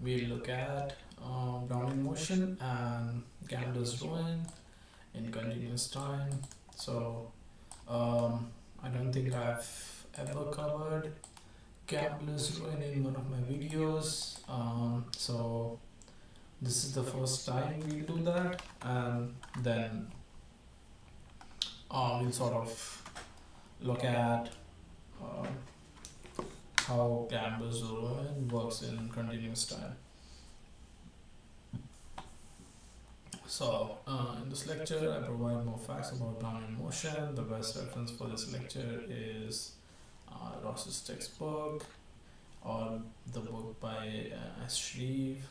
we'll look at Brownian motion and gambler's ruin in continuous time. So I don't think I've ever covered gambler's ruin in one of my videos. So this is the first time we'll do that, and then we'll sort of look at uh, how gambler's ruin works in continuous time. So, in this lecture, I provide more facts about Brownian motion. The best reference for this lecture is Ross's textbook or the book by S. Shreve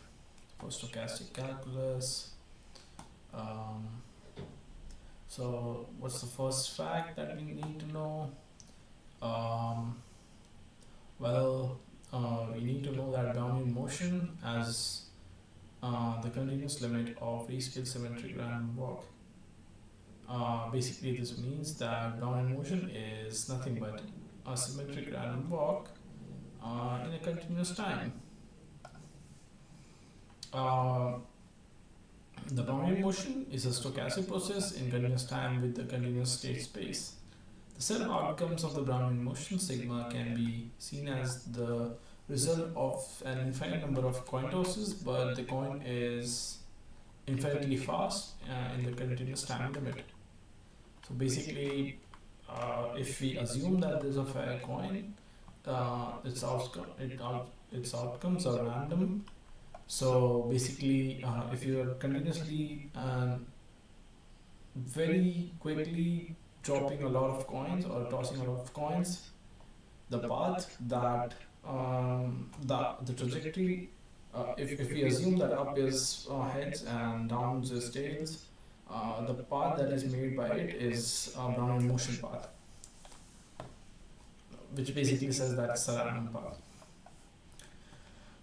for stochastic calculus. Um, so, what's the first fact that we need to know? Um, we need to know that Brownian motion as the continuous limit of rescale symmetric random walk. Basically, this means that Brownian motion is nothing but a symmetric random walk in a continuous time. The Brownian motion is a stochastic process in continuous time with a continuous state space. The set of outcomes of the Brownian motion, sigma, can be seen as the result of an infinite number of coin tosses, but the coin is infinitely fast in the continuous time limit. So basically, if we assume that there's a fair coin, its outcomes are random. So basically, if you are continuously and very quickly dropping a lot of coins or tossing a lot of coins, the path that the trajectory, if we assume that up is heads and downs is tails, the path that is made by it is a Brownian motion path, which basically says that it's a random path.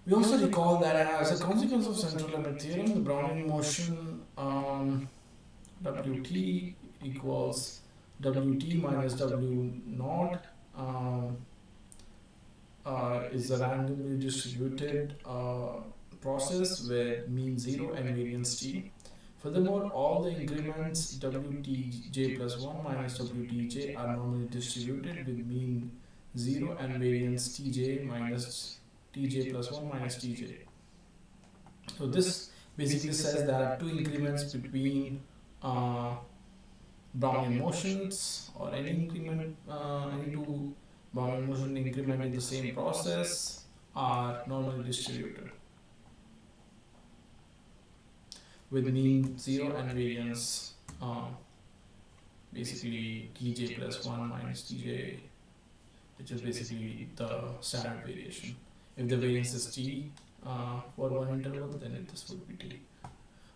We also recall that as a consequence of central limit theorem, the Brownian motion Wt equals Wt minus W naught is a randomly distributed process with mean 0 and variance t. Furthermore, all the increments Wtj plus 1 minus Wtj are normally distributed with mean 0 and variance Tj minus Tj plus 1 minus Tj. So this basically says that two increments between Brownian motions or any increment, any two Brownian motion increment in the same process are normally distributed with mean 0 and variance basically Tj plus 1 minus Tj, which is basically the standard variation. If the variance is T for one interval, then this would be T.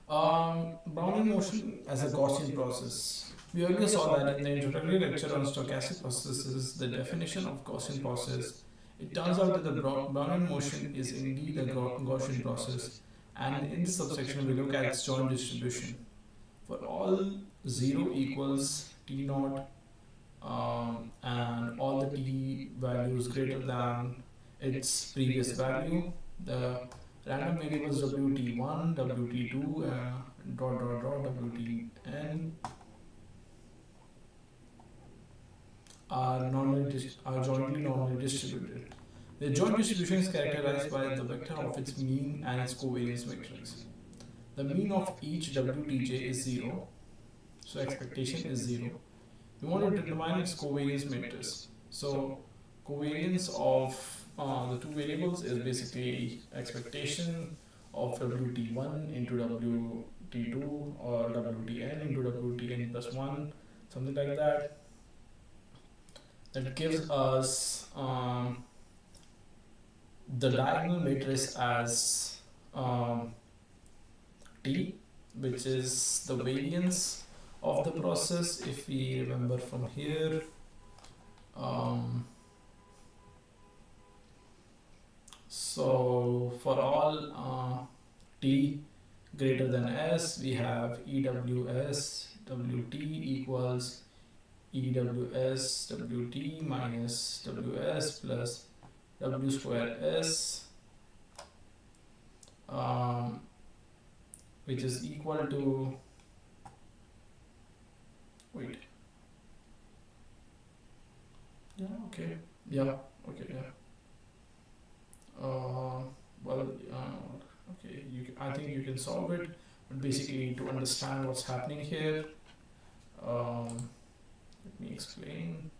Brownian motion as a Gaussian process. We earlier saw that in the introductory lecture on stochastic processes, the definition of Gaussian process. It turns out that the Brownian motion is indeed a Gaussian process, and in this subsection we look at its joint distribution. For all 0 equals T naught and all the T values greater than its previous value, the random variables Wt1, Wt2, Wtn are jointly normally distributed. The joint distribution is characterized by the vector of its mean and its covariance matrix. The mean of each Wtj is 0, so expectation is 0. We want to determine its covariance matrix. So covariance of the two variables is basically expectation of Wt1 into Wt2 or Wtn into Wtn plus 1, something like that. That gives us the diagonal matrix as T, which is the variance of the process. If we remember from here, so for all T greater than S, we have EWS Wt equals EWS Wt minus Ws plus W square S. um, which is equal to, wait, yeah, okay, yeah, okay, yeah. Uh, well, okay, I think you can solve it, but basically to understand what's happening here, let me explain.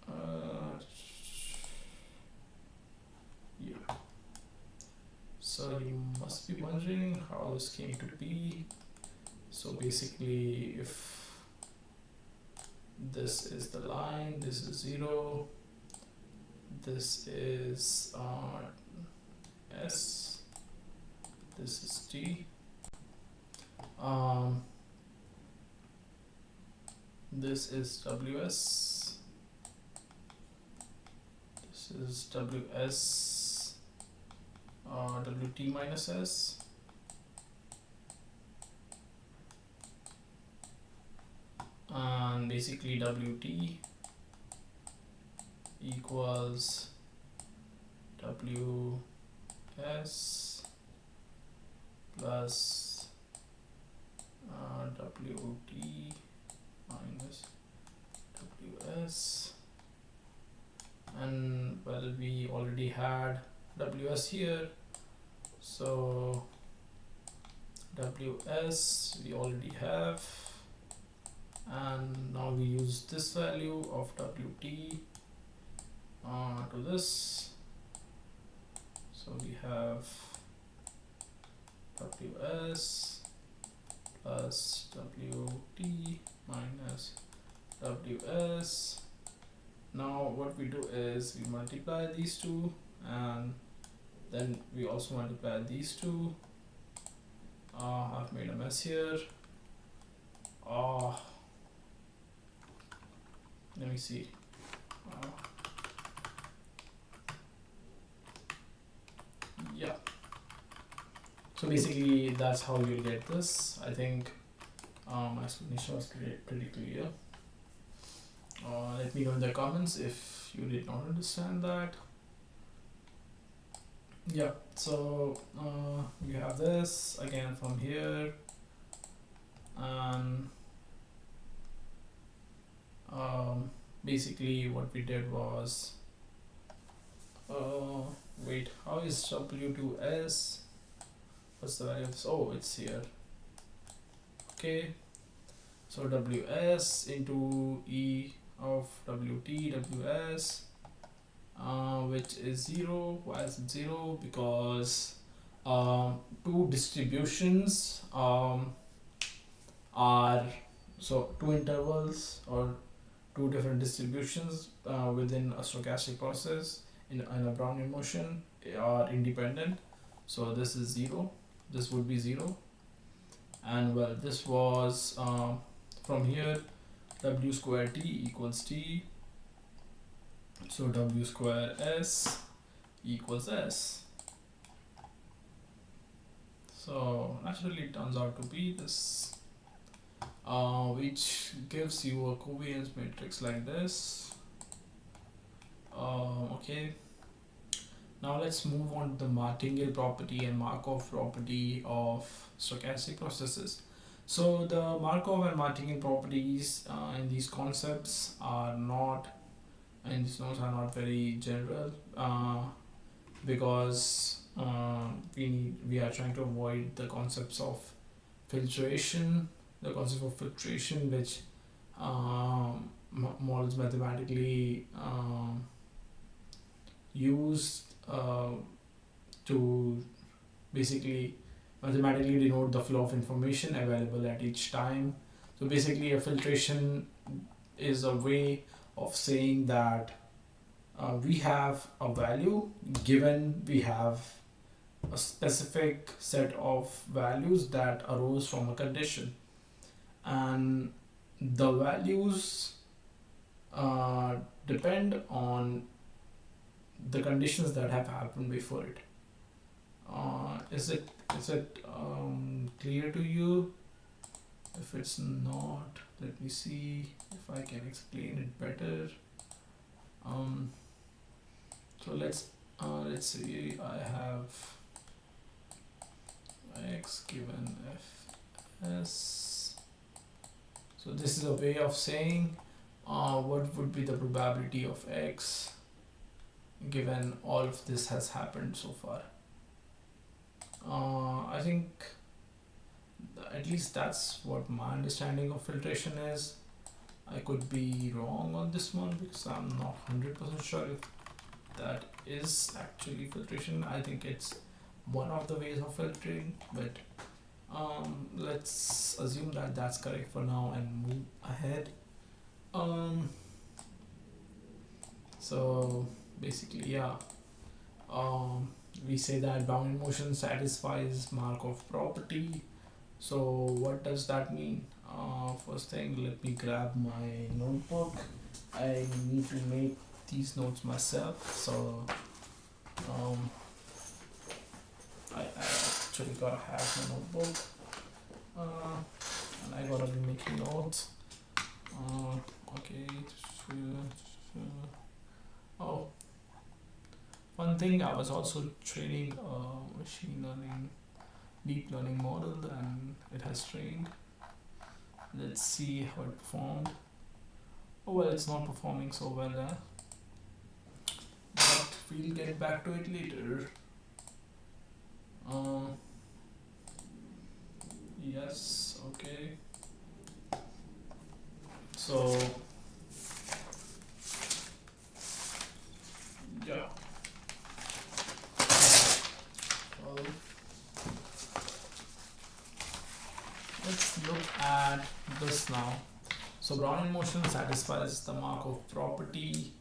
Uh, yeah. So you must be wondering how this came to be. So basically, if this is the line, this is 0, this is S, this is T, um, this is WS, this is WS, WT minus S, and basically WT equals WS plus WT minus WS, and well, we already had WS here, so WS we already have, and now we use this value of WT to this, so we have WS plus WT minus WS. Now what we do is we multiply these two, and then we also multiply these two. I've made a mess here. Let me see. Yeah. So basically, that's how you get this. I think my explanation was pretty clear. Let me know in the comments if you did not understand that. Yeah, so you have this again from here, and basically what we did was, wait, how is W2S? What's the value of this? Oh, it's here. Okay, so WS into E of WT, WS, which is 0. Why is it 0? Because two distributions are, so two intervals or two different distributions within a stochastic process in a Brownian motion are independent. So this is 0, this would be 0, and well, this was from here W square T equals T, so W square S equals S. So naturally it turns out to be this, which gives you a covariance matrix like this. Okay, now let's move on to the martingale property and Markov property of stochastic processes. So the Markov and martingale properties in these concepts are not, and these notes are not very general, because we are trying to avoid the concepts of filtration, which models mathematically used to basically mathematically denote the flow of information available at each time. So basically a filtration is a way of saying that we have a value given we have a specific set of values that arose from a condition, and the values depend on the conditions that have happened before it. Is it clear to you? If it's not, let me see if I can explain it better. So let's say I have x given fs. So this is a way of saying what would be the probability of x given all of this has happened so far. I think at least that's what my understanding of filtration is. I could be wrong on this one because I'm not 100% sure if that is actually filtration. I think it's one of the ways of filtering, but let's assume that that's correct for now and move ahead. So basically, yeah, we say that Brownian motion satisfies Markov property. So what does that mean? First thing, let me grab my notebook. I need to make these notes myself, so I actually gotta have my notebook, and I gotta be making notes. Okay. Oh, one thing, I was also training a machine learning, deep learning model, and it has trained. Let's see how it performed. Oh well, it's not performing so well, but we'll get back to it later. Yes, okay. So yeah. Well, let's look at this now. So Brownian motion satisfies the Markov property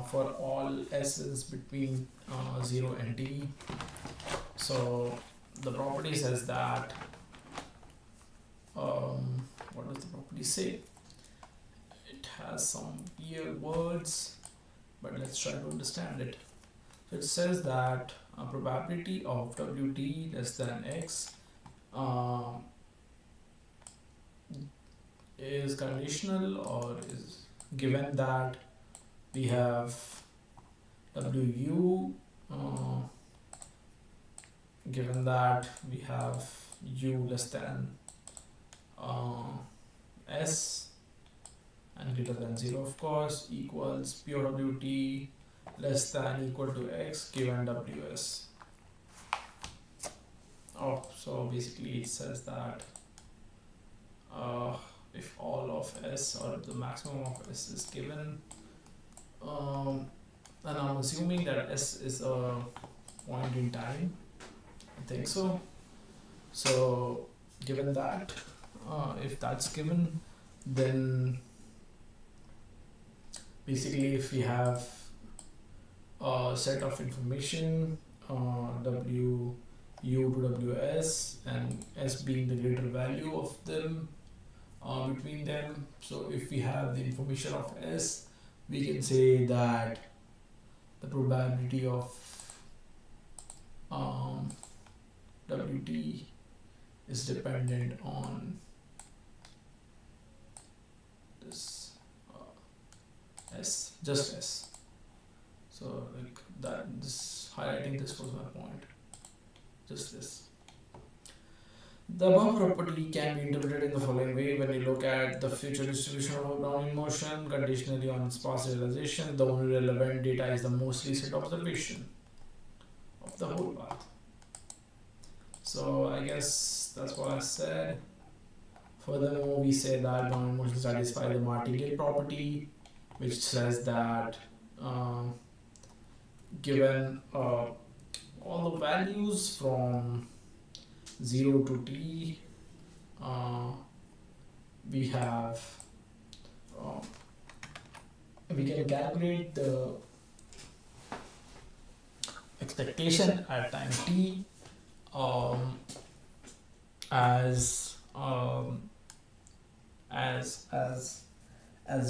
for all s's between 0 and t. So the property says that, what does the property say? It has some weird words, but let's try to understand it. So it says that a probability of wt less than x is conditional, or is given that we have wu, given that we have u less than s and greater than 0, of course, equals pure wt less than equal to x given ws. So basically it says that if all of s, or the maximum of s, is given, and I'm assuming that s is a point in time, I think so. So given that, if that's given, then basically if we have a set of information, w u to ws, and s being the greater value of them, between them, so if we have the information of s, we can say that the probability of wt is dependent on this s, just s. So like that, this highlighting this was my point, just this. The above property can be interpreted in the following way. When you look at the future distribution of a Brownian motion conditionally on its past realization, the only relevant data is the most recent observation of the whole path. So I guess that's what I said. Furthermore, we say that Brownian motion satisfies the martingale property, which says that given all the values from 0 to t, we have we can calculate the expectation at time t as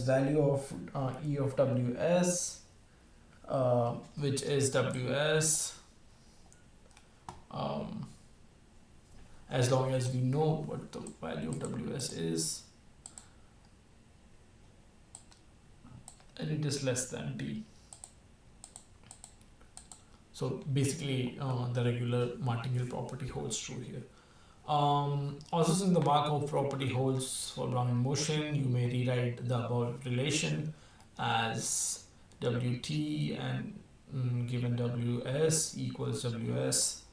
value of e of ws, which is ws, as long as we know what the value of ws is, and it is less than t. So basically, the regular martingale property holds true here. Also, since the Markov property holds for Brownian motion, you may rewrite the above relation as Wt and given Ws equals Ws.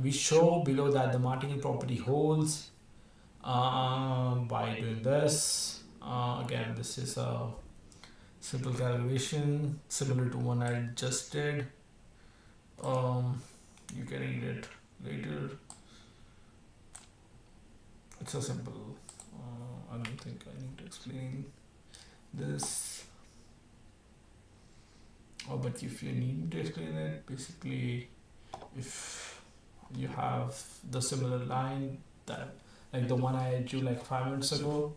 We show below that the martingale property holds by doing this. Again, this is a simple calculation similar to one I just did. You can read it later. It's so simple. I don't think I need to explain this. Oh, but if you need to explain it, basically, if you have the similar line that, like the one I drew like 5 minutes ago,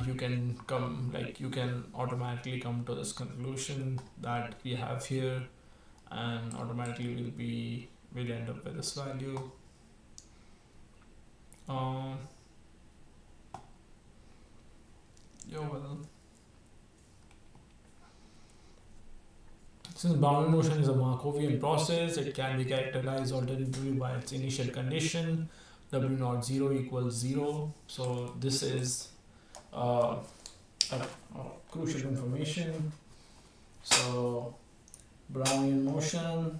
you can automatically come to this conclusion that we have here, and automatically will end up with this value. Well, since Brownian motion is a Markovian process, it can be characterized alternatively by its initial condition W naught 0 equals 0. So this is crucial information. So Brownian motion,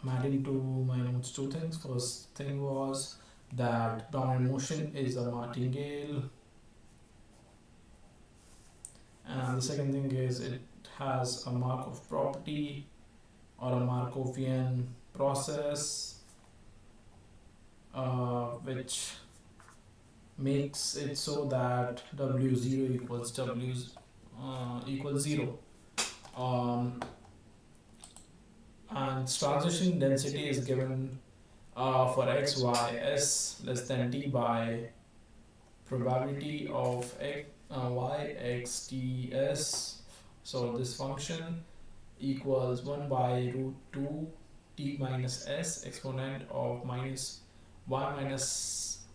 I'm adding to my notes two things. First thing was that Brownian motion is a martingale, and the second thing is it has a Markov property or a Markovian process, which makes it so that W0 equals W equals 0. And transition density is given for x, y, s less than t by probability of y, x, t, s. So this function equals 1 by root 2 t minus s exponent of minus y minus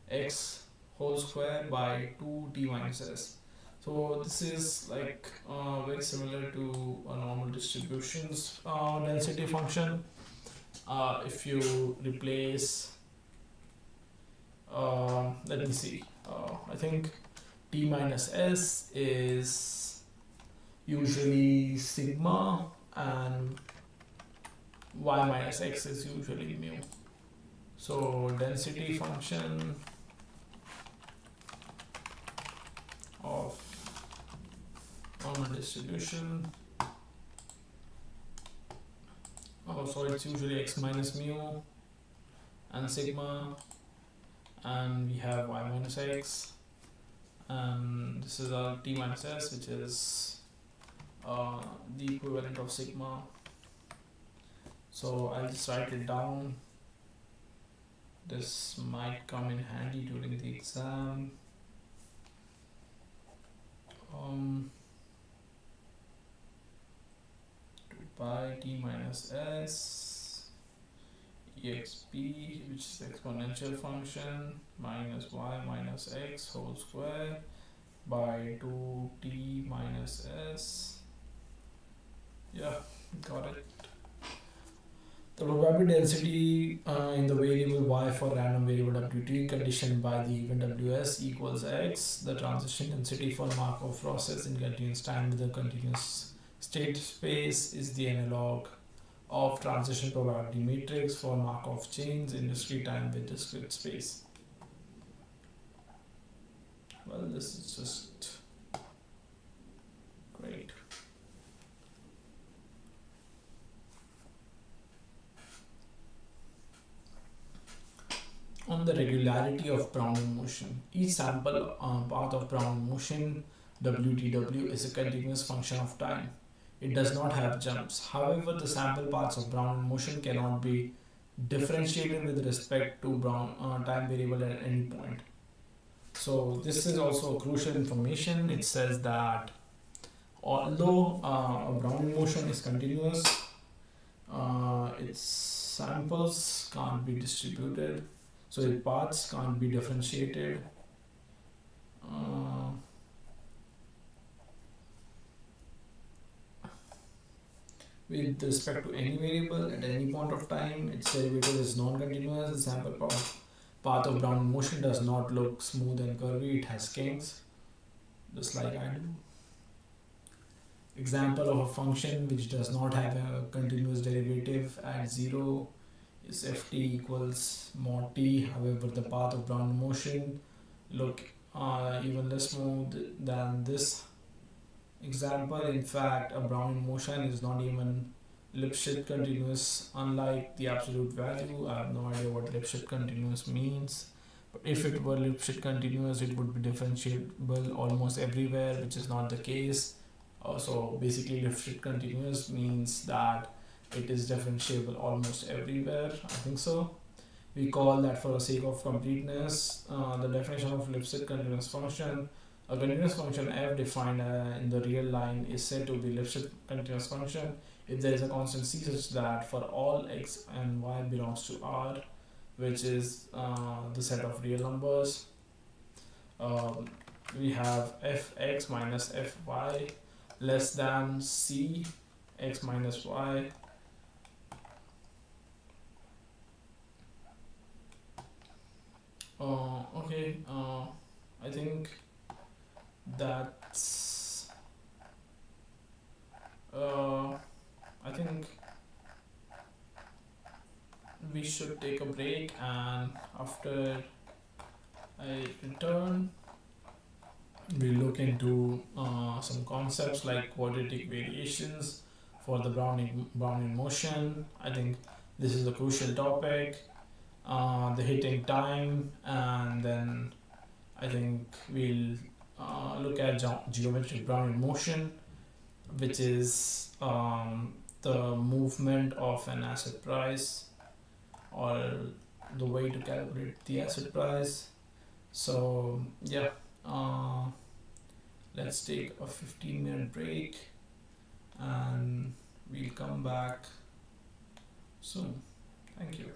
x whole square by 2 t minus s. So this is like very similar to a normal distributions density function. If you replace, let me see, I think t minus s is usually sigma and y minus x is usually mu. So density function of normal distribution, so it's usually x minus mu and sigma, and we have y minus x, and this is our t minus s, which is the equivalent of sigma. So I'll just write it down. This might come in handy during the exam. 2 pi t minus s exp, which is the exponential function, minus y minus x whole square by 2t minus s. Yeah, got it. The probability density in the variable y for random variable wt conditioned by the event ws equals x. The transition density for Markov process in continuous time with a continuous state space is the analog of transition probability matrix for Markov chains in discrete time with discrete space. Well, this is just great. On the regularity of Brownian motion, each sample path of Brownian motion WTW is a continuous function of time. It does not have jumps. However, the sample paths of Brownian motion cannot be differentiated with respect to time variable at any point. So this is also crucial information. It says that although a Brownian motion is continuous, its samples can't be distributed, so its paths can't be differentiated. with respect to any variable at any point of time. Its derivative is non-continuous. The sample path of Brownian motion does not look smooth and curvy. It has kinks, just like I do. Example of a function which does not have a continuous derivative at 0 is ft equals mod t. However, the path of Brownian motion look even less smooth than this example. In fact, a Brownian motion is not even Lipschitz continuous, unlike the absolute value. I have no idea what Lipschitz continuous means. But if it were Lipschitz continuous, it would be differentiable almost everywhere, which is not the case. So basically, Lipschitz continuous means that it is differentiable almost everywhere. I think so. We call that, for the sake of completeness, the definition of Lipschitz continuous function. A continuous function f defined in the real line is said to be Lipschitz continuous function if there is a constant c such that for all x and y belongs to R, which is the set of real numbers. We have fx minus fy less than c x minus y. Okay, I think that's I think we should take a break, and after I return we look into some concepts like quadratic variations for the Brownian motion. I think this is a crucial topic. The hitting time, and then I think we'll look at geometric Brownian motion, which is the movement of an asset price, or the way to calculate the asset price. So yeah, let's take a 15-minute break and we'll come back soon. Thank you.